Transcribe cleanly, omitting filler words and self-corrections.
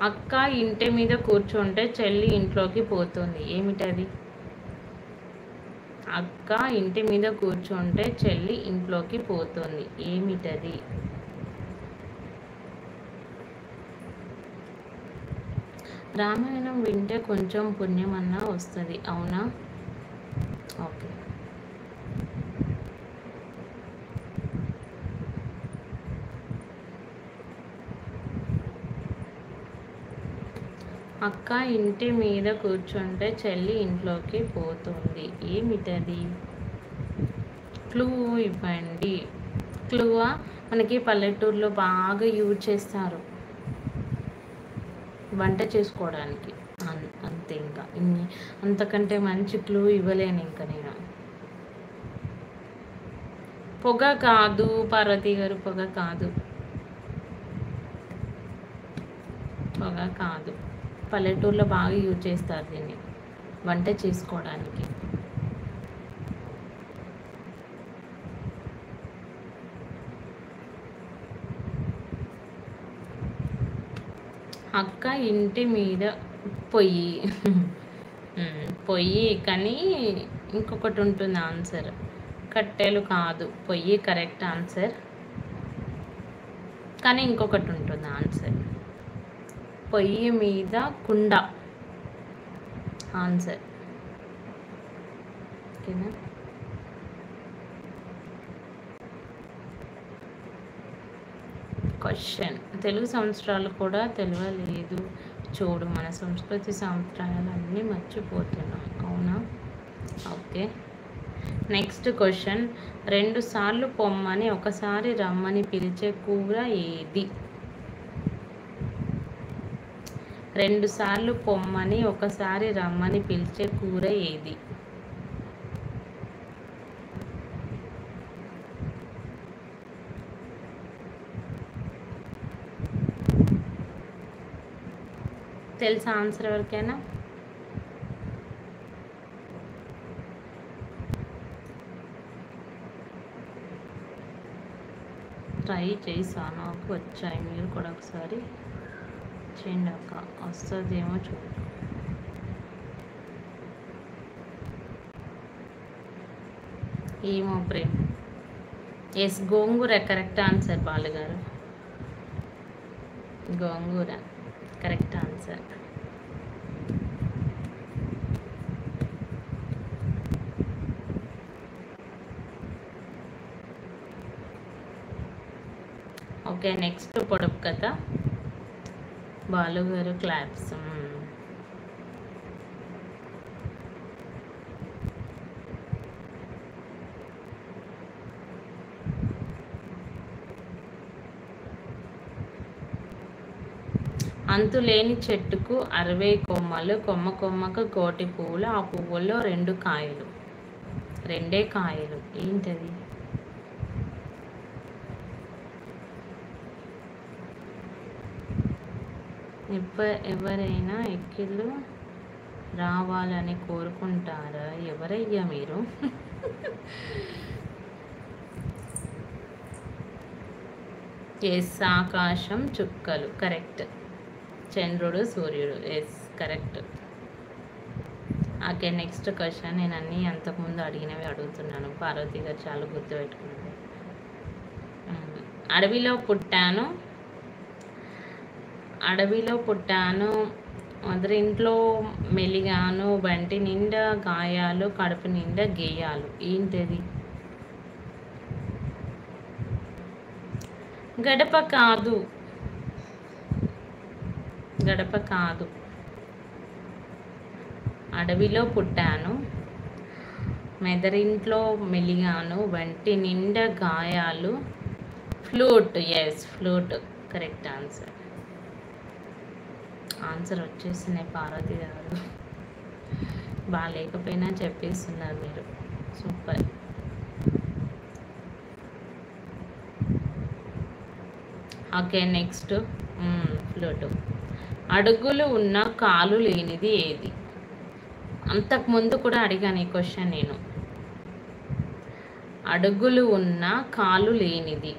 అక్క ఇంటి మీద కూర్చుంటే చెల్లి ఇంట్లోకి పోతుంది, ఏమిటది? అక్క ఇంటి మీద కూర్చుంటే చెల్లి ఇంట్లోకి పోతుంది, ఏమిటది? రామాయణం వింటే కొంచెం పుణ్యమన్నా వస్తుంది, అవునా? ఓకే. అక్క ఇంటి మీద కూర్చుంటే చెల్లి ఇంట్లోకి పోతుంది, ఏమిటది? క్లూ ఇవ్వండి. క్లూవా? మనకి పల్లెటూరులో బాగా యూజ్ చేస్తారు వంట చేసుకోవడానికి. అంతే, ఇంకా అంతకంటే మంచి క్లూ ఇవ్వలేను ఇంకా నేను. పొగ కాదు పార్వతి గారు, పొగ కాదు, పొగ కాదు. పల్లెటూరులో బాగా యూజ్ చేస్తారు దీన్ని వంట చేసుకోవడానికి. అక్క ఇంటి మీద పొయ్యి. పొయ్యి, కానీ ఇంకొకటి ఉంటుంది ఆన్సర్. కట్టెలు కాదు, పొయ్యి కరెక్ట్ ఆన్సర్, కానీ ఇంకొకటి ఉంటుంది ఆన్సర్. పొయ్యి మీద కుండ ఆన్సర్, ఓకేనా? క్వశ్చన్. తెలుగు సంవత్సరాలు కూడా తెలియలేదు, చూడు మన సంస్కృతి సంవత్సరాలు అన్నీ మర్చిపోతున్నాం, అవునా? ఓకే. Next question. 2 సార్లు పొమ్మని ఒకసారి రమ్మని పిలిచే కూర ఏది? 2 సార్లు పొమ్మని ఒకసారి రమ్మని పిలిచే కూర ఏది? తెలుసా ఆన్సర్ ఎవరికైనా? ట్రై చేసాను, నాకు వచ్చాయి, మీరు కూడా ఒకసారి చేయండి అక్క, వస్తుందేమో చూడు. ఏమో ప్రేమ్. ఎస్, గోంగూర కరెక్ట్ ఆన్సర్ బాలుగారు, గోంగూర కరెక్ట్ ఆన్సర్. ఓకే, నెక్స్ట్ పొడుపు కథ. బాలుగారు క్లాప్స్. అంతులేని చెట్టుకు 60 కొమ్మలు, కొమ్మ కొమ్మకు 1,000,000 పువ్వులు, ఆ పువ్వుల్లో 2 కాయలు, 2 కాయలు, ఏంటది? ఎవరైనా ఎక్కిళ్ళు రావాలని కోరుకుంటారా? ఎవరయ్యా మీరు? ఎస్, ఆకాశం, చుక్కలు కరెక్ట్. చంద్రుడు, సూర్యుడు, yes correct. Okay, next question. నేను అన్నీ అంతకుముందు అడిగినవి అడుగుతున్నాను, పార్వతి గారు చాలా గుర్తుపెట్టుకున్నాను. అడవిలో పుట్టాను, మదరింట్లో మెలిగాను, బంటి నిండా గాయాలు, కడుపు నిండా గేయాలు, ఏంటది? గడప కాదు, గడప కాదు. అడవిలో పుట్టాను, మెదరింట్లో మెలిగాను, వంటి నిండా గాయాలు, flute. Yes, flute correct answer. Answer వచ్చేసినాయి పార్వతి గారు, బాగాలేకపోయినా చెప్పేస్తున్నారు మీరు, సూపర్. Okay, next flute. అడుగులు ఉన్న కాలు లేనిది ఏది? అంతకుముందు కూడా అడిగాను ఈ క్వశ్చన్ నేను. అడుగులు ఉన్న కాలు లేనిది